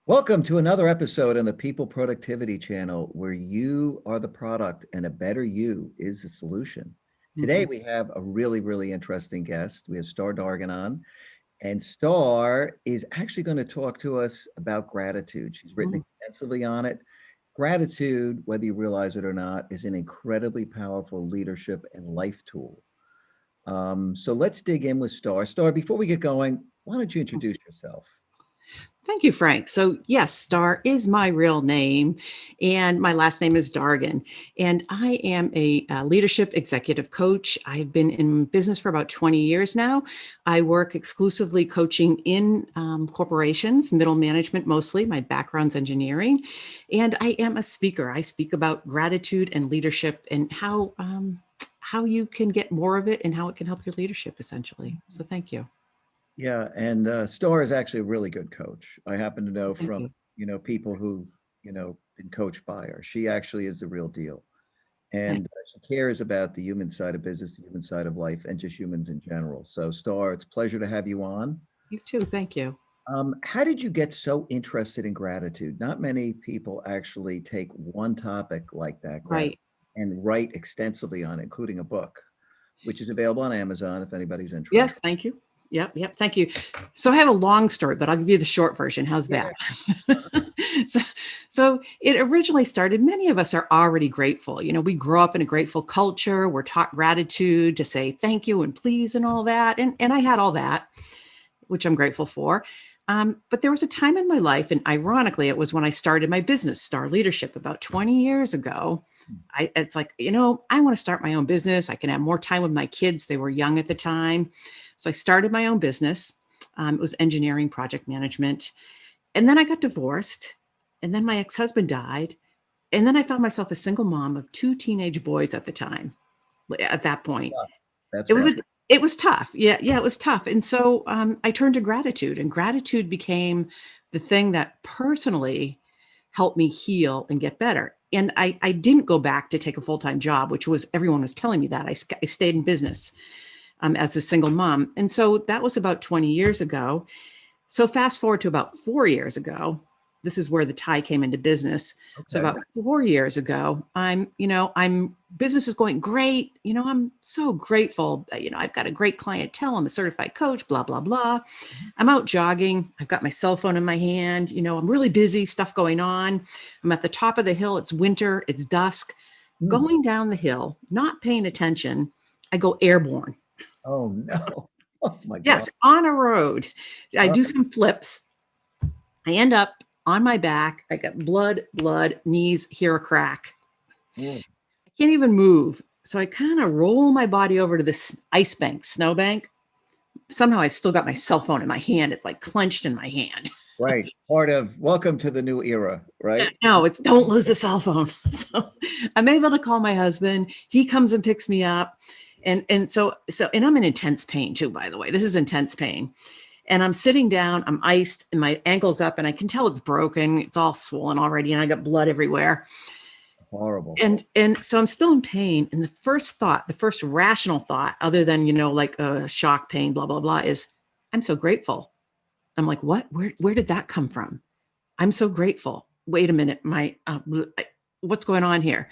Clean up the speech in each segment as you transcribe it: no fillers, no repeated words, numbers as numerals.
Welcome to another episode on the People Productivity channel where you are the product and a better you is the solution. Today Mhm. we have a really interesting guest. We have Star Dargin on, and Star is actually going to talk to us about gratitude. She's written Mm. extensively on it. Gratitude, whether you realize it or not, is an incredibly powerful leadership and life tool. So let's dig in with Star. Star, before we get going, why don't you introduce yourself? Thank you, Frank. So, yes, Star is my real name, and my last name is Dargin. And I am a leadership executive coach. I've been in business for about 20 years now. I work exclusively coaching in corporations, middle management mostly. My background's engineering. And I am a speaker. I speak about gratitude and leadership and how you can get more of it and how it can help your leadership, essentially. So, thank you. Yeah, and Star is actually a really good coach. I happen to know Thank from, you. people who, been coached by her. She actually is the real deal. And she cares about the human side of business, the human side of life, and just humans in general. So, Star, it's a pleasure to have you on. You too. Thank you. How did you get so interested in gratitude? Not many people actually take one topic like that, gratitude, Right. and write extensively on it, including a book, which is available on Amazon if anybody's interested. Yes, thank you. Yep, thank you. So I have a long story, but I'll give you the short version. How's Yeah. that? so, so it originally started, many of us are already grateful. You know, we grow up in a grateful culture. We're taught gratitude to say thank you and please and all that. And I had all that, which I'm grateful for. But there was a time in my life, and ironically, it was when I started my business, Star Leadership, about 20 years ago. It's like, I want to start my own business. I can have more time with my kids. They were young at the time. So I started my own business. It was engineering, project management. And then I got divorced. And then my ex husband died. And then I found myself a single mom of two teenage boys at the time, at that point. Yeah, that's It was rough. it was tough. Yeah, it was tough. And so I turned to gratitude, and gratitude became the thing that personally helped me heal and get better. And I didn't go back to take a full-time job, which was everyone was telling me that. I stayed in business as a single mom. And so that was about 20 years ago. So fast forward to about 4 years ago, this is where the tie came into business. So Okay. about 4 years ago, I'm business is going great. I'm so grateful. I've got a great clientele. I'm a certified coach, blah, blah, blah. I'm out jogging. I've got my cell phone in my hand. I'm really busy, stuff going on. I'm at the top of the hill. It's winter, it's dusk. Hmm. Going down the hill, not paying attention, I go airborne. Oh no. Oh my God. Yes, on a road. I Oh, do some flips. I end up on my back. I got blood, knees, hear a crack. oh, I can't even move. So I kind of roll my body over to this ice bank, snow bank. Somehow I've still got my cell phone in my hand. It's like clenched in my hand. right. Part of welcome to the new era, right? No, it's don't lose the cell phone. So I'm able to call my husband. He comes and picks me up. And I'm in intense pain too, by the way. This is intense pain. And I'm sitting down, I'm iced, and my ankle's up, and I can tell it's broken. It's all swollen already, and I got blood everywhere. Horrible. And so I'm still in pain. And the first thought, the first rational thought, other than like a shock pain, blah, blah, blah, is I'm so grateful. I'm like, what? Where did that come from? I'm so grateful. Wait a minute, what's going on here?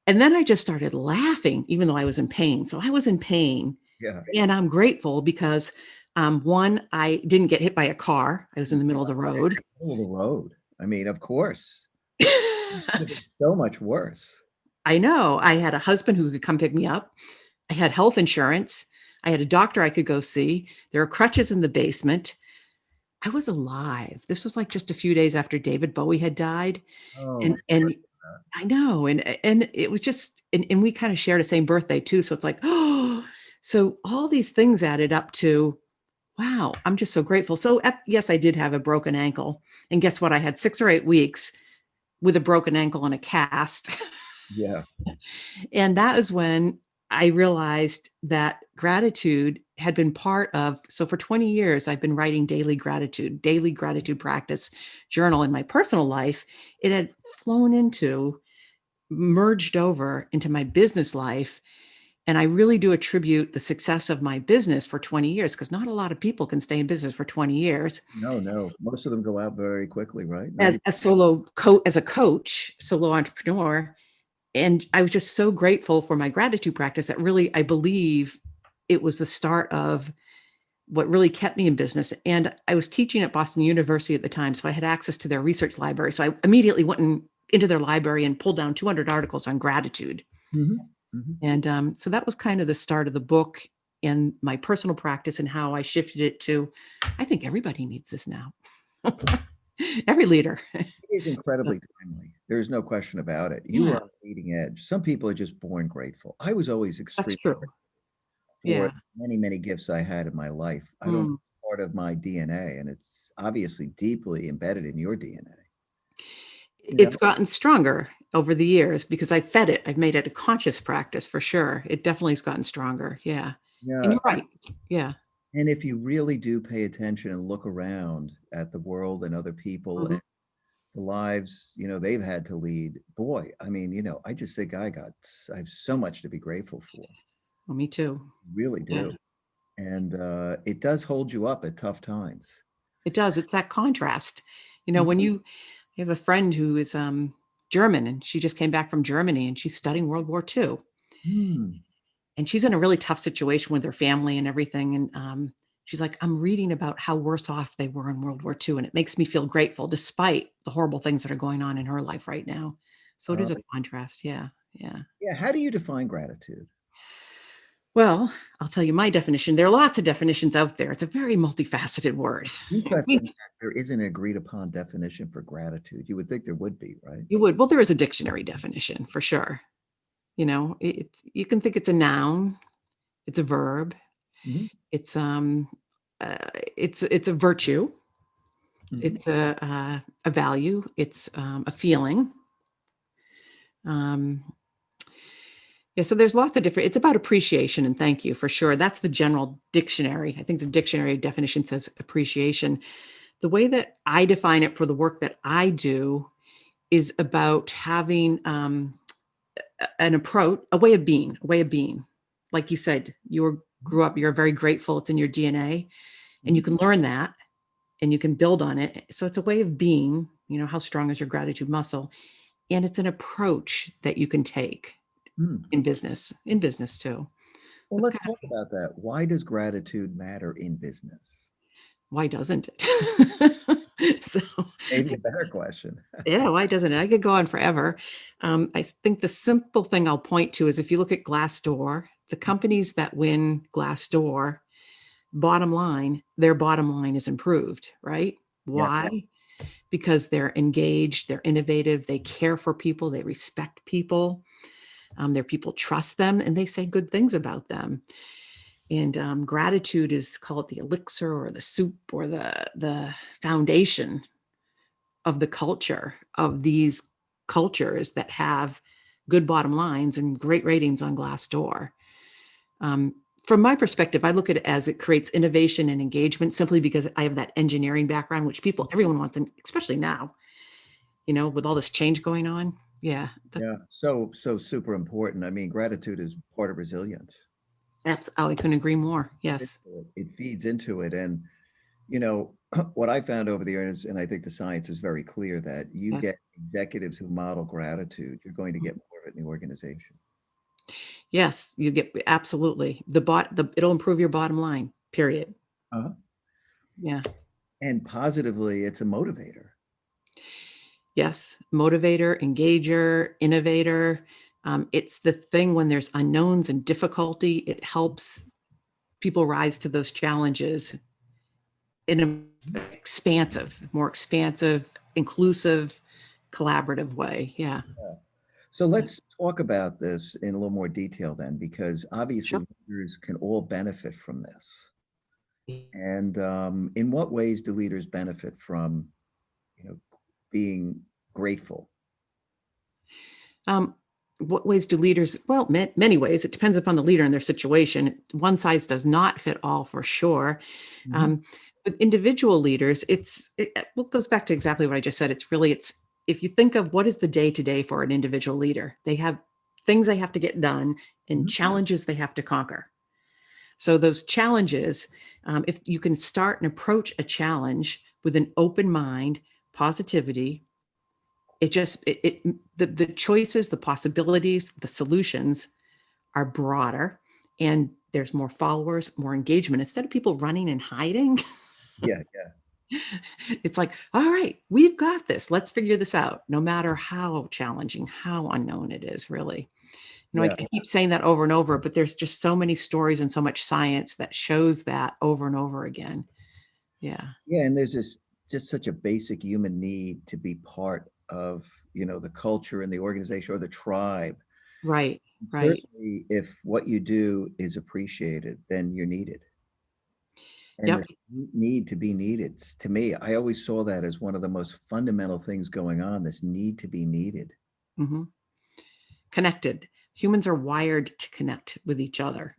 And then I just started laughing, even though I was in pain. So I was in pain, Yeah. and I'm grateful because one, I didn't get hit by a car. I was in the middle of the road. Middle of the road. I mean, of course. It could have been so much worse. I know. I had a husband who could come pick me up. I had health insurance. I had a doctor I could go see. There were crutches in the basement. I was alive. This was like just a few days after David Bowie had died. Oh, And I know. And it was just and we kind of shared the same birthday too. So it's like, oh, so all these things added up to wow, I'm just so grateful. So yes, I did have a broken ankle. And guess what? I had 6 or 8 weeks with a broken ankle and a cast. yeah. And that is when I realized that gratitude had been part of. So for 20 years, I've been writing daily gratitude practice journal in my personal life. It had flown into, merged over into my business life. And I really do attribute the success of my business for 20 years, because not a lot of people can stay in business for 20 years No, no. Most of them go out very quickly, right? as 90. a as a coach, solo entrepreneur. And I was just so grateful for my gratitude practice that really, I believe it was the start of what really kept me in business. And I was teaching at Boston University at the time, so I had access to their research library. So I immediately went into their library and pulled down 200 articles on gratitude. Mhm, mhm. And so that was kind of the start of the book and my personal practice and how I shifted it to, I think everybody needs this now. Every leader. It is So incredibly timely. There's no question about it. You are yeah, on the leading edge. Some people are just born grateful. I was always that's extremely true. for Yeah. many, many gifts I had in my life. I don't Mm. it's part of my DNA, and it's obviously deeply embedded in your DNA. Yeah. It's gotten stronger over the years because I fed it. I've made it a conscious practice for sure. It definitely has gotten stronger. Yeah. And Yeah. you're right. Yeah. And if you really do pay attention and look around at the world and other people and Mhm. the lives, they've had to lead, boy, I mean, I just think I have so much to be grateful for. Well, me too. Really Yeah. do. And it does hold you up at tough times. It does. It's that contrast. Mhm. When you have a friend who is German and she just came back from Germany and she's studying World War II. Hmm. And she's in a really tough situation with her family and everything. And she's like, I'm reading about how worse off they were in World War II. And it makes me feel grateful despite the horrible things that are going on in her life right now. So it Uh, is a contrast. Yeah. Yeah. yeah. How do you define gratitude? Well, I'll tell you my definition. There are lots of definitions out there. It's a very multifaceted word. Interesting that there isn't an agreed upon definition for gratitude. You would think there would be, right? You would. Well, there is a dictionary definition for sure. It's you can think it's a noun, it's a verb, Mhm, it's uh, it's a virtue, mhm, it's a value, it's a feeling. Um, yeah, so there's lots of different. It's about appreciation and thank you for sure. That's the general dictionary. I think the dictionary definition says appreciation. The way that I define it for the work that I do is about having an approach, a way of being. Like you said, mhm, grew up, you're very grateful. It's in your DNA, and you mhm, can learn that and you can build on it. So it's a way of being. How strong is your gratitude muscle? And it's an approach that you can take mm. in business too. Well, That's let's kind of talk about that. Why does gratitude matter in business? why doesn't it? So Maybe a better question. yeah, why doesn't it? I could go on forever. I think the simple thing I'll point to is if you look at Glassdoor, the companies that win Glassdoor, their bottom line is improved, right? Yeah. Why? Because they're engaged, they're innovative, they care for people, they respect people, their people trust them, and they say good things about them. And gratitude is called the elixir or the soup or the foundation of the culture of these cultures that have good bottom lines and great ratings on Glassdoor. Um, from my perspective, I look at it as it creates innovation and engagement simply because I have that engineering background, which everyone wants, and especially now, with all this change going on. Yeah, that's Yeah. So super important. I mean, gratitude is part of resilience. I couldn't agree more. It Yes, it feeds into it. And, you know, what I found over the years, and I think the science is very clear that you yes, get executives who model gratitude, you're going to get more of it in the organization. yes. You get absolutely it'll improve your bottom line. Period. Uh-huh. Yeah. And positively, it's a motivator. Yes, motivator, engager, innovator. It's the thing when there's unknowns and difficulty, it helps people rise to those challenges in an more expansive, inclusive, collaborative way. Yeah, Yeah. So yeah, let's talk about this in a little more detail then, because obviously sure. leaders can all benefit from this. And in what ways do leaders benefit from, you know, being grateful? Um, what ways do leaders? Well, many ways. It depends upon the leader and their situation. One size does not fit all, for sure. Mhm. Um, with individual leaders, well, it goes back to exactly what I just said. It's if you think of what is the day to day for an individual leader, they have things they have to get done and Mhm. challenges they have to conquer. So those challenges, if you can start and approach a challenge with an open mind, positivity, the choices, the possibilities, the solutions are broader, and there's more followers, more engagement. Instead of people running and hiding, Yeah, yeah, it's like, all right, we've got this. Let's figure this out, no matter how challenging, how unknown it is, really. yeah, I keep saying that over and over, but there's just so many stories and so much science that shows that over and over again. Yeah. yeah, and there's just such a basic human need to be part of, the culture and the organization or the tribe. Right. Right. Certainly, if what you do is appreciated, then you're needed. And Yep. this need to be needed, to me, I always saw that as one of the most fundamental things going on, this need to be needed. Hmm. Connected. Humans are wired to connect with each other.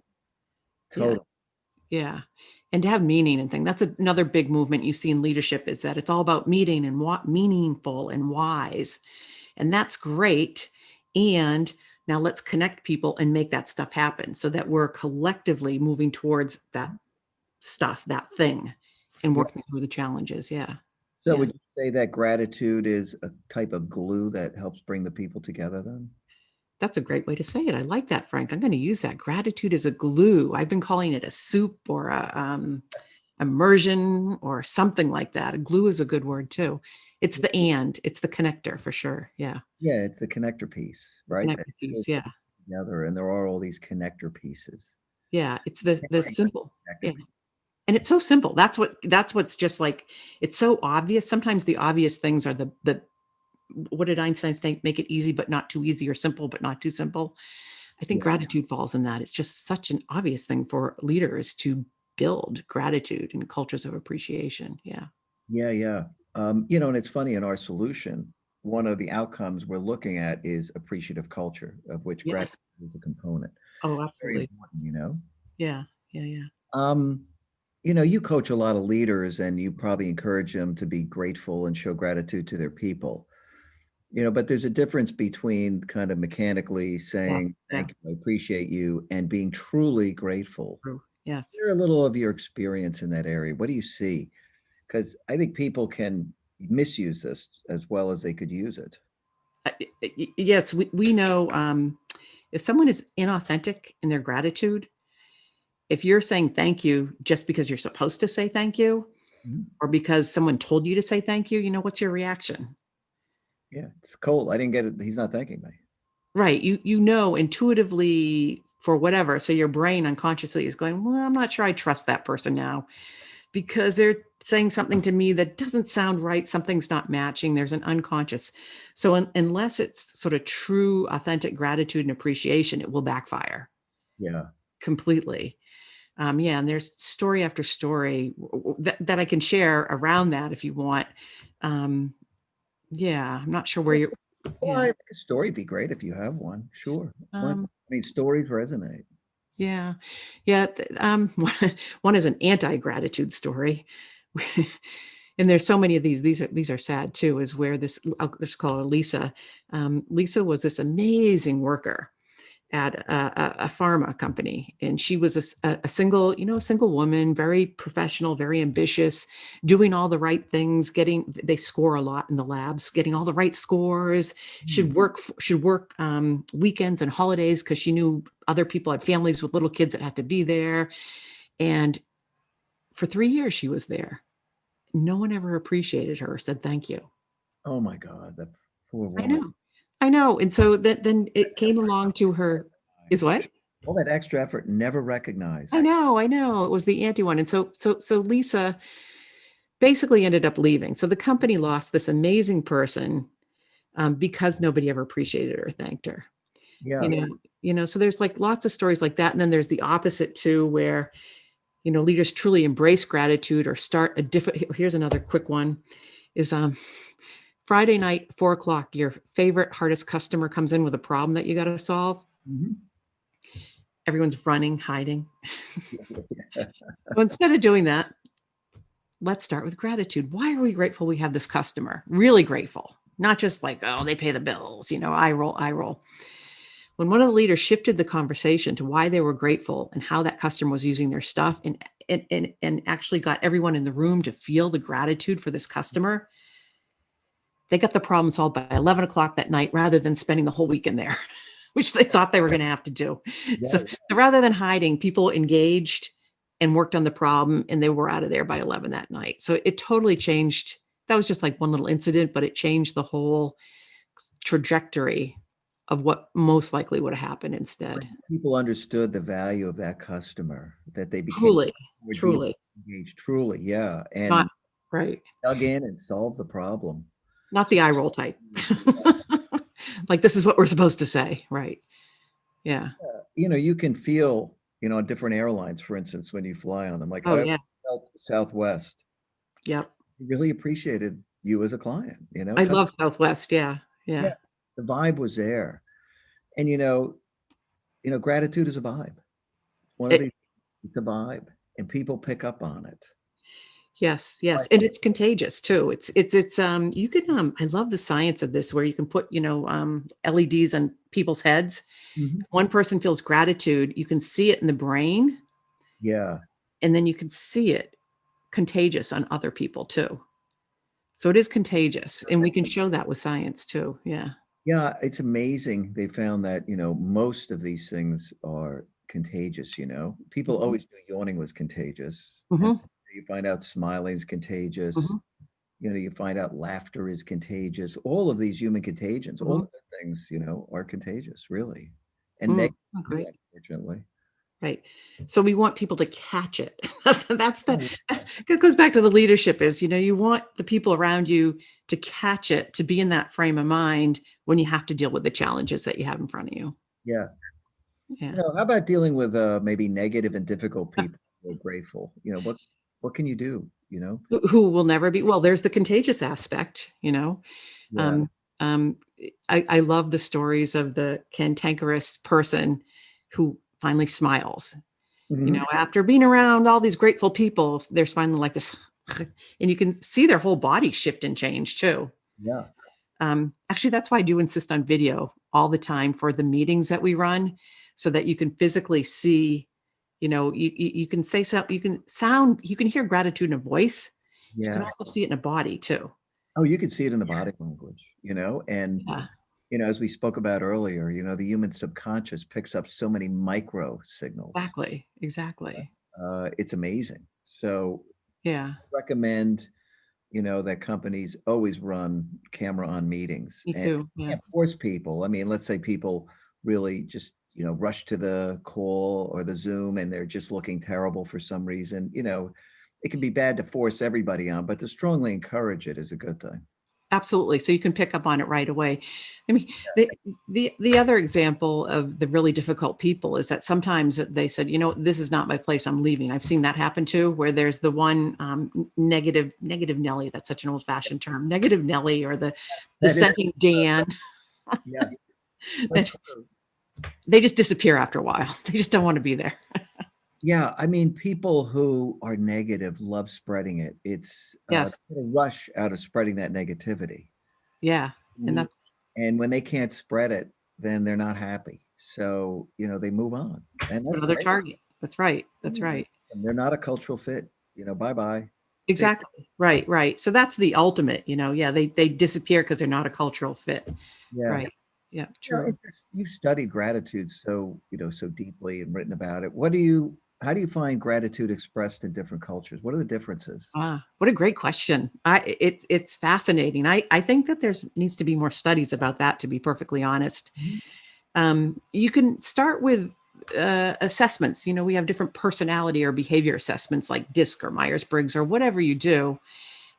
Yeah. Totally. Yeah. And to have meaning and thing. That's another big movement you see in leadership, is that it's all about meaning and what meaningful and wise. And that's great. And now let's connect people and make that stuff happen so that we're collectively moving towards that stuff, that thing, and Yeah. working through the challenges. Yeah. So Yeah. would you say that gratitude is a type of glue that helps bring the people together then? That's a great way to say it. I like that, Frank. I'm going to use that. Gratitude is a glue. I've been calling it a soup or a immersion or something like that. A glue is a good word too. It's the connector for sure. Yeah. Yeah, it's the connector piece, The right? That connector piece. pulls Yeah. things together, and there are all these connector pieces. Yeah. It's the simple. Connector Yeah. piece. And it's so simple. That's what's just like, it's so obvious. Sometimes the obvious things are the what did Einstein say? Make it easy, but not too easy, or simple, but not too simple. I think Yeah, gratitude falls in that. It's just such an obvious thing for leaders to build gratitude and cultures of appreciation. Yeah. yeah, yeah. And it's funny in our solution, one of the outcomes we're looking at is appreciative culture, of which gratitude Yes. is a component. Oh, Very absolutely. important. Yeah. Yeah. Yeah. Um, you coach a lot of leaders and you probably encourage them to be grateful and show gratitude to their people. But there's a difference between kind of mechanically Yeah. saying, Yeah. thank you, I appreciate you, and being truly grateful. True. Yes. Share a little of your experience in that area. What do you see? Because I think people can misuse this as well as they could use it. Yes. We know if someone is inauthentic in their gratitude, if you're saying thank you just because you're supposed to say thank you, Mhm. or because someone told you to say thank you, what's your reaction? Yeah, it's cold. I didn't get it. He's not thanking me. Right. You know intuitively for whatever. So your brain unconsciously is going, well, I'm not sure I trust that person now because they're saying something to me that doesn't sound right. Something's not matching. There's an unconscious. So unless it's sort of true, authentic gratitude and appreciation, it will backfire Yeah. completely. Yeah. And there's story after story that I can share around that if you want. Um, yeah. I'm not sure where you're. Well, Yeah. I think a story would be great if you have one. Sure. Um, Stories resonate. Yeah. Yeah. One is an anti-gratitude story. And there's so many of these. These are sad too, is where I'll just call her Lisa. Lisa was this amazing worker at a pharma company. And she was a single, a single woman, very professional, very ambitious, doing all the right things, they score a lot in the labs, getting all the right scores, Mm. should work weekends and holidays because she knew other people had families with little kids that had to be there. And for 3 years she was there. No one ever appreciated her or said thank you. Oh my God, that poor I woman. know. I know. And so then it came along to her is what? All that extra effort never recognized. I know. It was the anti one. And so Lisa basically ended up leaving. So the company lost this amazing person because nobody ever appreciated her or thanked her. You Yeah. know, so there's like lots of stories like that. And then there's the opposite too, where, leaders truly embrace gratitude or start a different. Here's another quick one is Friday night, 4 o'clock, your favorite, hardest customer comes in with a problem that you got to solve. Mhm. Everyone's running, hiding. So instead of doing that, let's start with gratitude. Why are we grateful we have this customer? Really grateful, not just like, oh, they pay the bills, I roll. When one of the leaders shifted the conversation to why they were grateful and how that customer was using their stuff, and actually got everyone in the room to feel the gratitude for this customer, they got the problem solved by 11 o'clock that night rather than spending the whole weekend there, which they thought they were going to have to do. Yeah, So rather than hiding, people engaged and worked on the problem, and they were out of there by 11 that night. So it totally changed. That was just like one little incident, but it changed the whole trajectory of what most likely would have happened instead. people understood the value of that customer, that they became Truly, more deeply truly, engaged. Truly, yeah, not and right. dug in and solved the problem. Not the eye roll type. Like, this is what we're supposed to say. Right. Yeah. You can feel, on different airlines, for instance, when you fly on them. Like Oh, I yeah. felt Southwest Yep. really appreciated you as a client. I love Southwest. Yeah. Yeah, Yeah. the vibe was there, and gratitude is a vibe. One of It, these, it's a vibe, and people pick up on it. yes. Right. Yes. And it's contagious too. You can, I love the science of this where you can put, LEDs on people's heads. Mhm. One person feels gratitude. You can see it in the brain, Yeah, and then you can see it contagious on other people too. So it is contagious, and we can show that with science too. Yeah. yeah, it's amazing. They found that most of these things are contagious. People Mhm. always knew yawning was contagious, and Mhm. you find out smiling is contagious. Mhm. You find out laughter is contagious. All of these human contagions, all Mhm. the good things, are contagious, really, and Mm. negative Oh, too, great. unfortunately. Right. So we want people to catch it. That's Oh, it goes back to the leadership is, you want the people around you to catch it, to be in that frame of mind when you have to deal with the challenges that you have in front of you. yeah. Yeah. How about dealing with maybe negative and difficult people who are grateful? What can you do? Who will never be, well, there's the contagious aspect. Yeah. Um, I love the stories of the cantankerous person who finally smiles. Mhm. After being around all these grateful people, they're smiling like this. And you can see their whole body shift and change too. Yeah. Actually, that's why I do insist on video all the time for the meetings that we run, so that you can physically see, you can say something, you can hear gratitude in a voice. You can Yeah. also see it in a body too. Oh, you can see it in the body language, and Yeah, as we spoke about earlier, the human subconscious picks up so many micro signals. exactly. Exactly. It's amazing. So Yeah, recommend, that companies always run camera on meetings, me and too. Yeah. can't force people. I mean, let's say people really just, rush to the call or the Zoom and they're just looking terrible for some reason. It can be bad to force everybody on, but to strongly encourage it is a good thing. Absolutely. So you can pick up on it right away. I mean, the other example of the really difficult people is that sometimes they said, this is not my place. I'm leaving. I've seen that happen too, where there's the one negative Nelly. That's such an old fashioned term, negative Nelly, or the That is, dissenting Dan. yeah. But That they just disappear after a while. They just don't want to be there. yeah, I mean, people who are negative love spreading it. It's Yes. a rush out of spreading that negativity. Yeah. And Need that's and when they can't spread it, then they're not happy. So, they move on, and that's another great. target. That's right. That's Mm. right. And they're not a cultural fit, bye-bye. See ya. Exactly. Right. Right. So that's the ultimate, yeah, they disappear because they're not a cultural fit. Yeah. Right. Yeah. True. You've studied gratitude so deeply and written about it. How do you find gratitude expressed in different cultures? What are the differences? Ah, what a great question. It's fascinating. I think that there's needs to be more studies about that, to be perfectly honest. Mhm. You can start with assessments. We have different personality or behavior assessments like DISC or Myers-Briggs or whatever you do.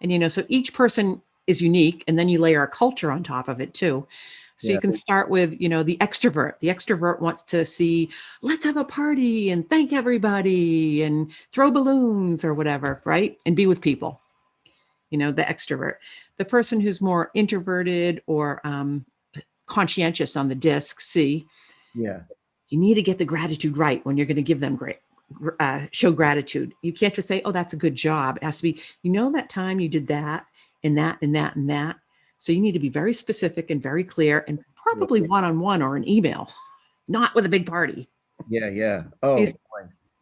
And, so each person is unique, and then you layer a culture on top of it too. So Yeah. you can start with, the extrovert. The extrovert wants to see, let's have a party and thank everybody and throw balloons or whatever, right? And be with people, the extrovert. The person who's more introverted or conscientious on the disc, C, Yeah. you need to get the gratitude right when you're going to give them show gratitude. You can't just say, oh, that's a good job. It has to be, that time you did that and that and that and that. So you need to be very specific and very clear, and Yeah. probably one-on-one or an email. not with a big party. Yeah, yeah. Oh, These- boy.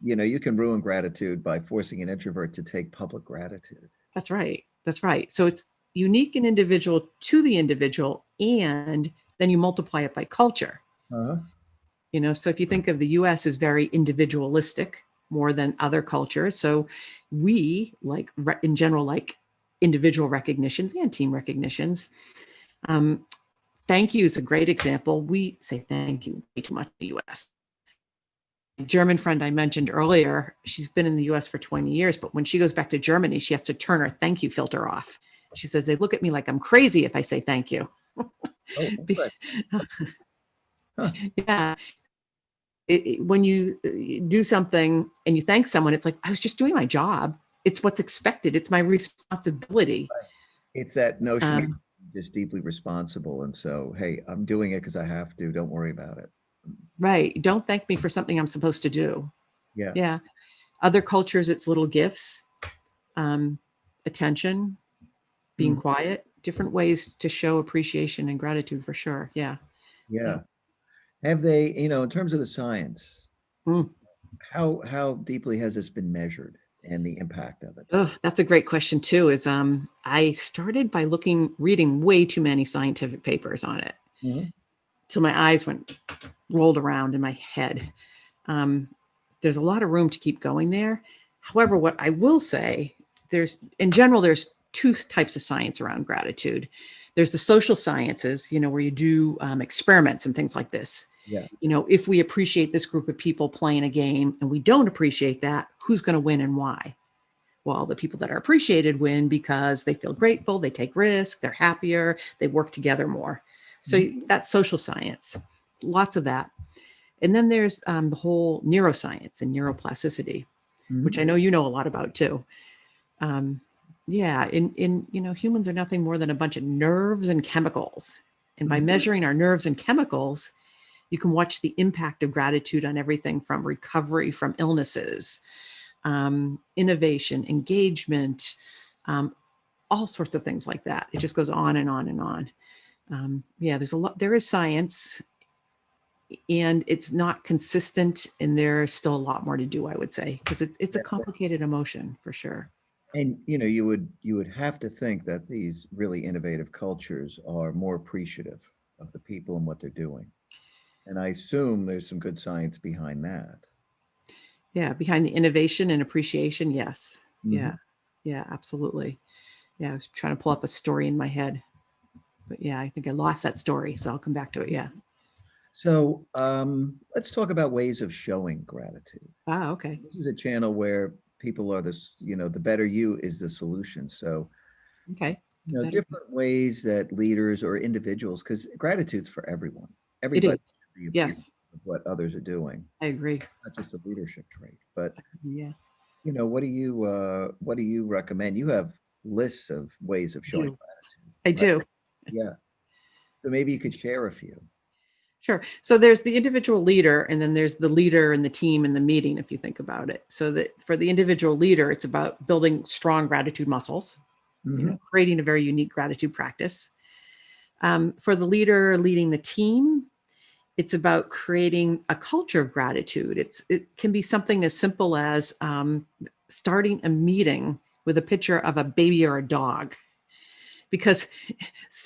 You can ruin gratitude by forcing an introvert to take public gratitude. That's right. That's right. So it's unique and individual to the individual, and then you multiply it by culture. Uh-huh. So if you think of the US as very individualistic more than other cultures, so we like in general like individual recognitions and team recognitions. um, Thank you is a great example. We say thank you way too much in the US. German friend I mentioned earlier, she's been in the US for 20 years, but when she goes back to Germany, she has to turn her thank you filter off. She says they look at me like I'm crazy if I say thank you. Oh, interesting. Huh. Yeah. When you do something and you thank someone, it's like, I was just doing my job. It's what's expected. It's my responsibility. It's that notion of Um, just deeply responsible. And so, hey, I'm doing it because I have to. Don't worry about it. right. Don't thank me for something I'm supposed to do. Yeah. Yeah. Other cultures, it's little gifts, um, attention, being Mm, quiet, different ways to show appreciation and gratitude for sure. Yeah. Yeah. yeah. Have they, in terms of the science, Mm. how deeply has this been measured and the impact of it? Oh, that's a great question too. Is I started by reading way too many scientific papers on it Mhm. till my eyes rolled around in my head. Um, there's a lot of room to keep going there. However, what I will say, in general, there's two types of science around gratitude. There's the social sciences, where you do experiments and things like this. Yeah. If we appreciate this group of people playing a game and we don't appreciate that, who's going to win and why? Well, the people that are appreciated win because they feel grateful, they take risks, they're happier, they work together more. So Mhm. that's social science, lots of that. And then there's the whole neuroscience and neuroplasticity, which Mhm. I know you know a lot about too. Um, yeah, humans are nothing more than a bunch of nerves and chemicals. And by Mhm. measuring our nerves and chemicals, you can watch the impact of gratitude on everything from recovery from illnesses, innovation, engagement, um, all sorts of things like that. It just goes on and on and on. Yeah, there is science, and it's not consistent, and there's still a lot more to do, I would say, because it's a complicated emotion for sure. And you would have to think that these really innovative cultures are more appreciative of the people and what they're doing. And I assume there's some good science behind that. Yeah, behind the innovation and appreciation, yes. Mhm. Yeah, yeah, absolutely. Yeah, I was trying to pull up a story in my head, but yeah, I think I lost that story, so I'll come back to it. Yeah. So let's talk about ways of showing gratitude. Ah, okay. This is a channel where people are the better you is the solution. So, Okay. The better different ways that leaders or individuals, because gratitude's for everyone. it Everybody is. should be appreciative Yes, of what others are doing, I agree. not just a leadership trait. But, Yeah, what do you recommend? You have lists of ways of I showing do. gratitude, I right? do. Yeah. So maybe you could share a few. Sure. So there's the individual leader, and then there's the leader and the team and the meeting, if you think about it. So that for the individual leader, it's about building strong gratitude muscles, Hmm. creating a very unique gratitude practice. For the leader leading the team, it's about creating a culture of gratitude. It can be something as simple as starting a meeting with a picture of a baby or a dog, because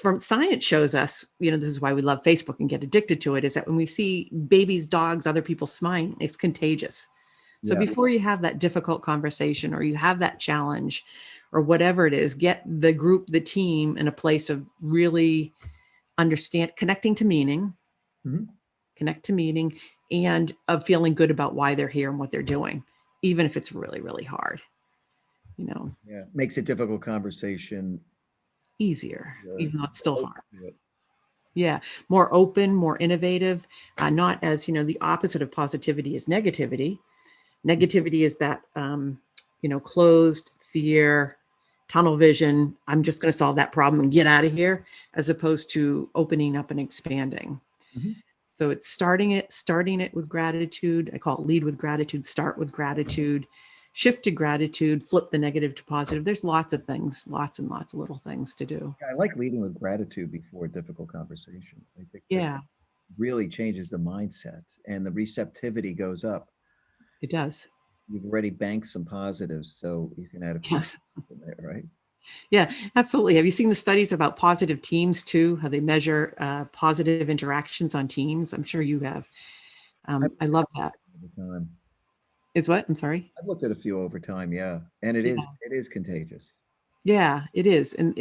from science shows us, this is why we love Facebook and get addicted to it, is that when we see babies, dogs, other people smiling, it's contagious. So Yeah. before you have that difficult conversation or you have that challenge or whatever it is, get the group, the team in a place of really connecting to meaning, Hmm. connect to meaning, and of feeling good about why they're here and what they're doing, even if it's really, really hard, you know, Yeah. Makes a difficult conversation. easier, uh, even though it's still open hard. to it. Yeah, more open, more innovative, not as, the opposite of positivity is negativity. Negativity is that, closed fear, tunnel vision. I'm just going to solve that problem and get out of here, as opposed to opening up and expanding. Mhm. So it's starting it with gratitude. I call it lead with gratitude, start with gratitude, shift to gratitude, flip the negative to positive. There's lots of things, lots and lots of little things to do. Yeah, I like leading with gratitude before a difficult conversation. I think that Yeah. really changes the mindset and the receptivity goes up. It does. You've already banked some positives, so you can add a few Yes. in there, right? Yeah, absolutely. Have you seen the studies about positive teams too? How they measure positive interactions on teams? I'm sure you have. I've I love that. over time. Is what? I'm sorry. I've looked at a few over time, yeah, and Yeah. it is contagious. Yeah, it is. And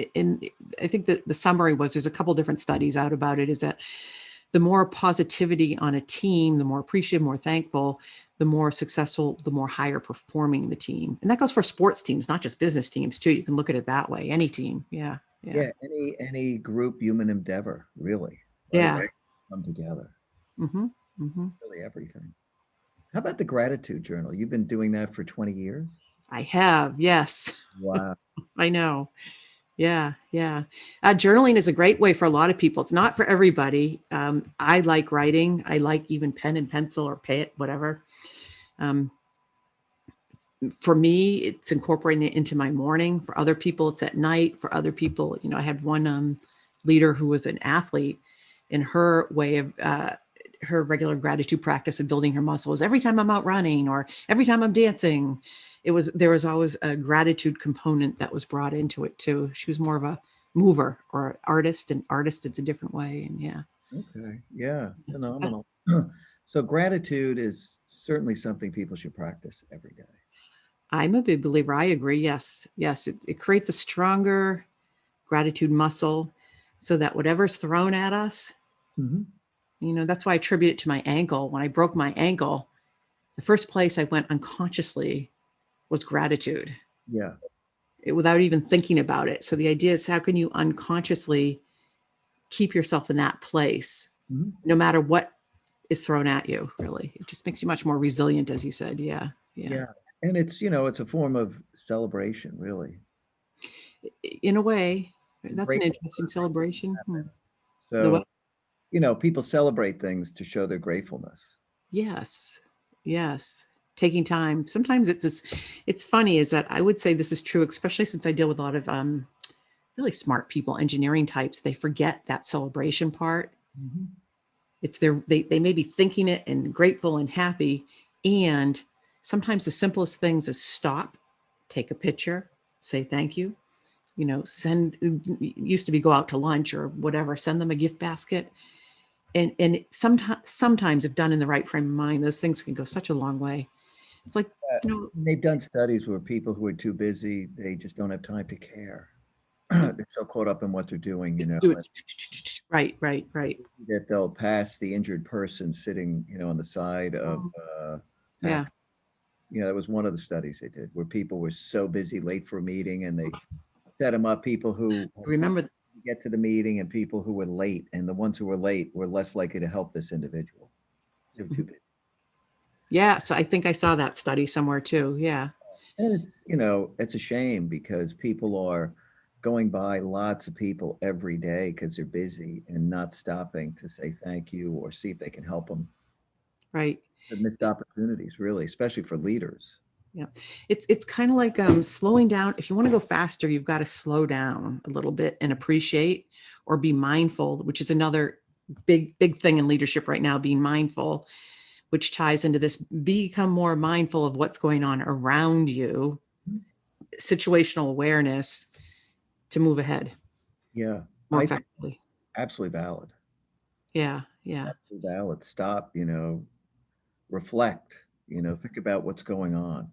I think that the summary was there's a couple different studies out about it is that the more positivity on a team, the more appreciative, more thankful, the more successful, the more higher performing the team. And that goes for sports teams, not just business teams too. You can look at it that way. Any team. Yeah. Yeah. Yeah, any group human endeavor, really, right? Yeah. Come together, Hmm. Hmm. really everything. How about the gratitude journal? You've been doing that for 20 years? I have. Yes. Wow. I know. Yeah, yeah. Journaling is a great way for a lot of people. It's not for everybody. I like writing. I like even pen and pencil or pay it, whatever. Um, for me, it's incorporating it into my morning. For other people, it's at night. For other people, I had one leader who was an athlete, and her way of her regular gratitude practice of building her muscle is every time I'm out running or every time I'm dancing. There was always a gratitude component that was brought into it too. She was more of a mover or artist, and artist it's a different way. And yeah. Okay. Yeah. Uh, Phenomenal. So gratitude is certainly something people should practice every day. I'm a big believer. I agree. Yes. Yes. It creates a stronger gratitude muscle so that whatever's thrown at us, Mhm. that's why I attribute it to my ankle. When I broke my ankle, the first place I went unconsciously was gratitude Yeah. without even thinking about it. So the idea is how can you unconsciously keep yourself in that place Mhm. no matter what is thrown at you, really? It just makes you much more resilient, as you said. Yeah. Yeah. Yeah. And it's a form of celebration, really. In a way, I'm that's an grateful interesting for celebration. The so, what? people celebrate things to show their gratefulness. Yes. Yes. Taking time. Sometimes it's funny is that I would say this is true, especially since I deal with a lot of really smart people, engineering types. They forget that celebration part. Mhm. It's they may be thinking it and grateful and happy. And sometimes the simplest things is stop, take a picture, say thank you, send used to be go out to lunch or whatever, send them a gift basket. And sometimes if done in the right frame of mind, those things can go such a long way. It's like, Yeah, you know, and they've done studies where people who are too busy, they just don't have time to care. They're so caught up in what they're doing, do and it. Right, right, right. that they'll pass the injured person sitting, on the side of Um, happy. yeah. That was one of the studies they did where people were so busy late for a meeting and they set them up, people who had time Remember. to get to the meeting and people who were late. And the ones who were late were less likely to help this individual. They were too busy. Yeah. So I think I saw that study somewhere too. Yeah. And it's a shame because people are going by lots of people every day because they're busy and not stopping to say thank you or see if they can help them. Right. The missed opportunities, really, especially for leaders. Yeah. It's kind of like slowing down. If you want to go faster, you've got to slow down a little bit and appreciate or be mindful, which is another big thing in leadership right now, being mindful, which ties into this become more mindful of what's going on around you, situational awareness to move ahead Yeah, more I think effectively. it's absolutely valid. Yeah. Yeah. Absolutely valid. Stop, reflect, think about what's going on.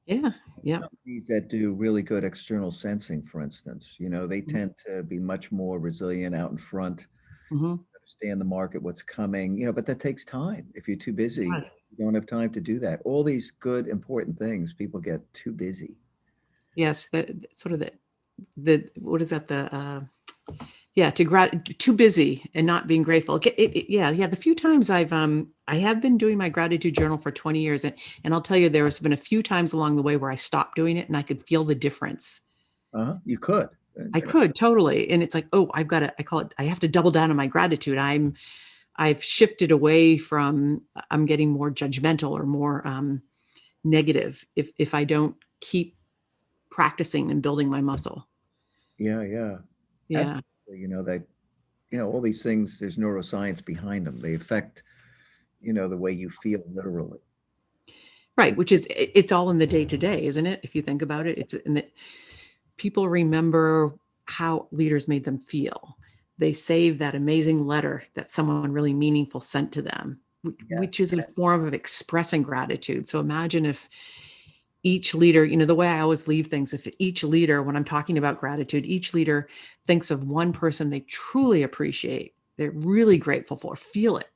Yeah. Yeah. Companies that do really good external sensing, for instance, they tend to be much more resilient out in front, Mm-hmm. understand the market, what's coming, but that takes time. If you're too busy, Yes. you don't have time to do that. All these good, important things, people get too busy. Yes. The sort of the what is that yeah, too busy and not being grateful. Yeah, yeah. The few times I have been doing my gratitude journal for 20 years, and I'll tell you, there has been a few times along the way where I stopped doing it, and I could feel the difference. Uh-huh. You could. I could totally, and it's like, oh, I've got to. I call it. I have to double down on my gratitude. I've shifted away from. I'm getting more judgmental or more negative if I don't keep practicing and building my muscle. Yeah, yeah. Yeah. Absolutely. That all these things, there's neuroscience behind them. They affect, the way you feel literally. Right, which is it's all in the day to day, isn't it? If you think about it, it's in the people remember how leaders made them feel. They save that amazing letter that someone really meaningful sent to them, Yes. which is a form of expressing gratitude. So imagine if each leader, the way I always leave things, if each leader, when I'm talking about gratitude, each leader thinks of one person they truly appreciate, they're really grateful for, feel it,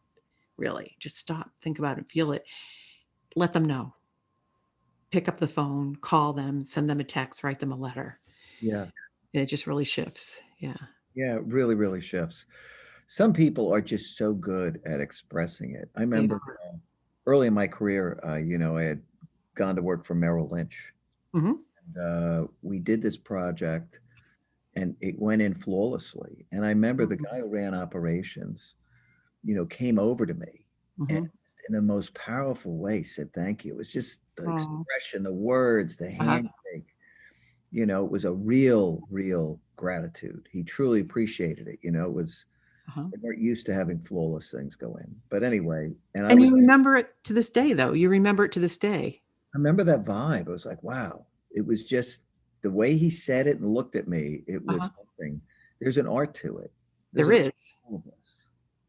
really. Just stop, think about it, and feel it. Let them know. Pick up the phone, call them, send them a text, write them a letter. Yeah. And it just really shifts. Yeah. Yeah, it really, really shifts. Some people are just so good at expressing it. I They remember are. early in my career, I had gone to work for Merrill Lynch. Mhm. We did this project and it went in flawlessly. And I remember the Mhm. guy who ran operations, came over to me and Mhm. in the most powerful way said, thank you. It was just the Oh, expression, the words, the uh-huh, handshake. It was a real, real gratitude. He truly appreciated it. It was, uh-huh. they weren't used to having flawless things go in. But anyway, and And you remember it to this day, though. You remember it to this day. I remember that vibe. I was like, wow. It was just the way he said it and looked at me. It Uh-huh. was something. There's an art to it. There's There an art is. to all of this.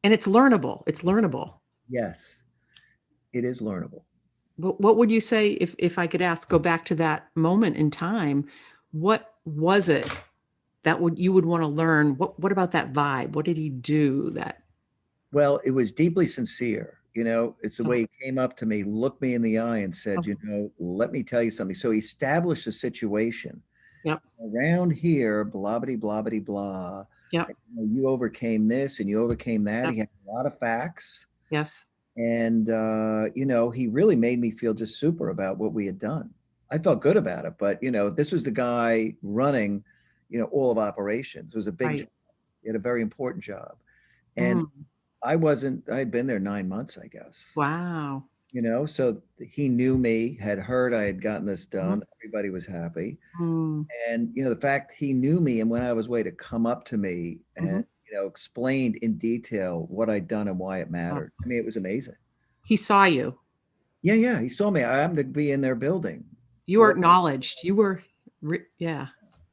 And it's learnable. It's learnable. Yes, it is learnable. What would you say if I could ask, go back to that moment in time, what was it that would you would want to learn? What about that vibe? What did he do that Well, it was deeply sincere. It's the so way he came up to me, looked me in the eye, and oh, said, let me tell you something. So he established a situation yep, around here, blah, blah, blah, blah, blah. yep, You overcame this and you overcame that. yep, He had a lot of facts. yes. And, he really made me feel just super about what we had done. I felt good about it. But, this was the guy running, all of operations. It was a big job. Right. He had a very important job. And Mm, I'd been there 9 months, I guess. wow. So he knew me, had heard I had gotten this Mhm. done. Everybody was happy. Mm, And, the fact he knew me and went out of his way to come up to me mhm. and, explained in detail what I'd done and why it Wow. mattered. I mean, it was amazing. He saw you. Yeah, yeah. He saw me. I happened to be in their building. You were Well, acknowledged. You were yeah.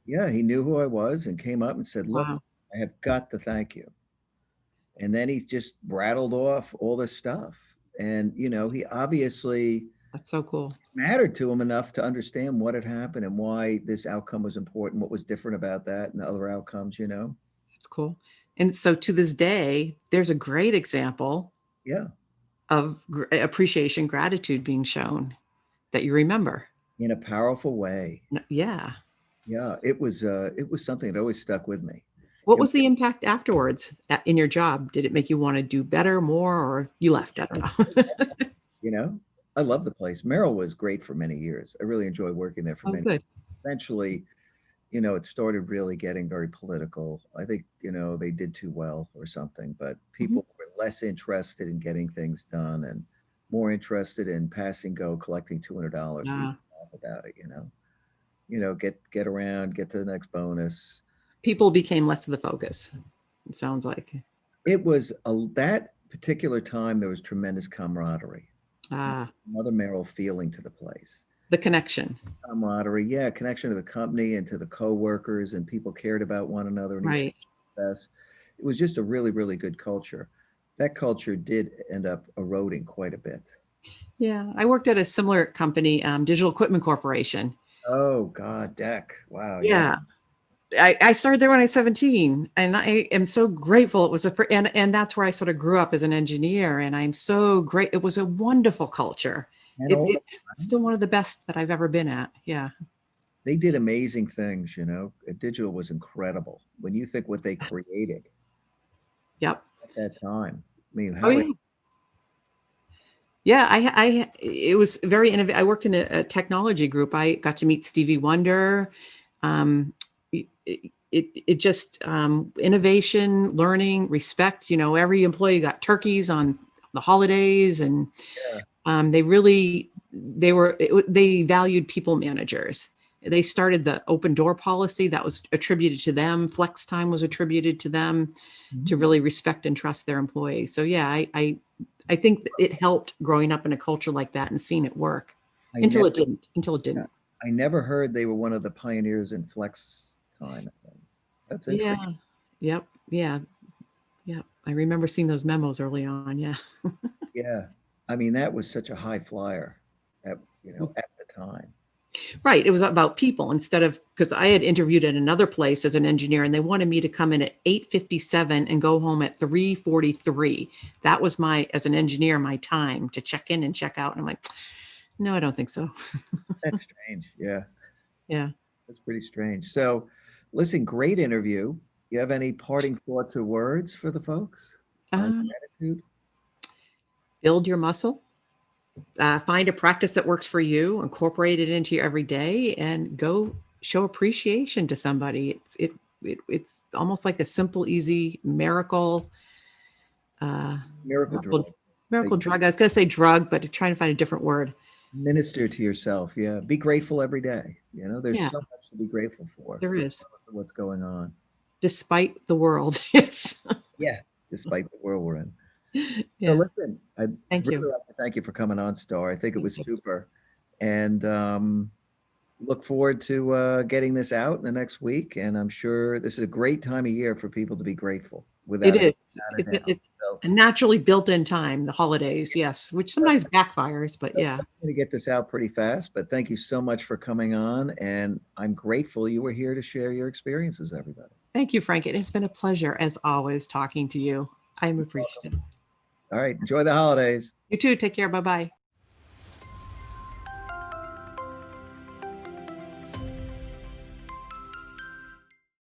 yeah, he knew who I was and came up and said, look, Wow. I have got to thank you. And then he just rattled off all this stuff. And, he obviously That's so cool. mattered to him enough to understand what had happened and why this outcome was important, what was different about that and the other outcomes. That's cool. And so to this day, there's a great example Yeah, of appreciation, gratitude being shown that you remember. in a powerful way. Yeah. Yeah, it was something that always stuck with me. What And, was the impact afterwards in your job? Did it make you want to do better, more, or you left? I don't know. you know, I love the place. Merrill was great for many years. I really enjoyed working there for Oh, many. good. Eventually, it started really getting very political. I think, they did too well or something, but Mhm. people were less interested in getting things done and more interested in passing go, collecting $200. We Yeah. laugh about it. Get around, get to the next bonus. People became less of the focus. It sounds like. It was that particular time, there was tremendous camaraderie. Ah, Another Merrill feeling to the place. the connection. Camaraderie, yeah, connection to the company and to the coworkers, and people cared about one another and each Right. other's. It was just a really, really good culture. That culture did end up eroding quite a bit. Yeah. I worked at a similar company, Digital Equipment Corporation. Oh God, Deck. Wow, yeah. Yeah. I started there when I was 17, and I am so grateful. It was and that's where I sort of grew up as an engineer, and I'm so great. It was a wonderful culture. And all the It's time, still one of the best that I've ever been at. Yeah. they did amazing things. Digital was incredible. When you think what they created Yep. at that time. I mean, Oh how yeah. Yeah. It was very innovative. I worked in a technology group. I got to meet Stevie Wonder. It just innovation, learning, respect. Every employee got turkeys on the holidays, and yeah, they valued people managers. They started the open door policy that was attributed to them. Flex time was attributed to them to really respect and trust their employees. So yeah, I think it helped growing up in a culture like that and seeing it work I until never, it didn't, until it yeah, didn't. I never heard they were one of the pioneers in flex time and things. That's interesting. Yeah. Yep. Yeah. Yeah. I remember seeing those memos early on. Yeah. Yeah. I mean, that was such a high flyer at, at the time. Right. It was about people instead of, because I had interviewed at another place as an engineer and they wanted me to come in at 8:57 and go home at 3:43. That was my, as an engineer, my time to check in and check out. And I'm like, no, I don't think so. That's strange. Yeah. Yeah. That's pretty strange. So, listen, great interview. You have any parting thoughts or words for the folks on Um, gratitude? Build your muscle. Find a practice that works for you, incorporate it into your everyday, and go show appreciation to somebody. It's almost like a simple, easy miracle. Miracle Miracle, drug. They miracle drug. I was going to say drug, but trying to find a different word. minister to yourself. Yeah. Be grateful every day. There's Yeah, so much to be grateful for, there is, regardless of what's going on. despite the world. Yes. Yeah. Despite the world we're in. So Yeah. listen, I'd Thank you. really like to thank you for coming on, Star. I think it Thank was you. super. And look forward to getting this out in the next week. And I'm sure this is a great time of year for people to be grateful, It without is. a doubt. It's So a naturally built-in time, the holidays, yes, which sometimes backfires, but I'm yeah. going to get this out pretty fast, but thank you so much for coming on. And I'm grateful you were here to share your experiences, everybody. Thank you, Frank. It has been a pleasure, as always, talking to you. I'm Welcome. appreciative. All right. Enjoy the holidays. You too. Take care. Bye-bye.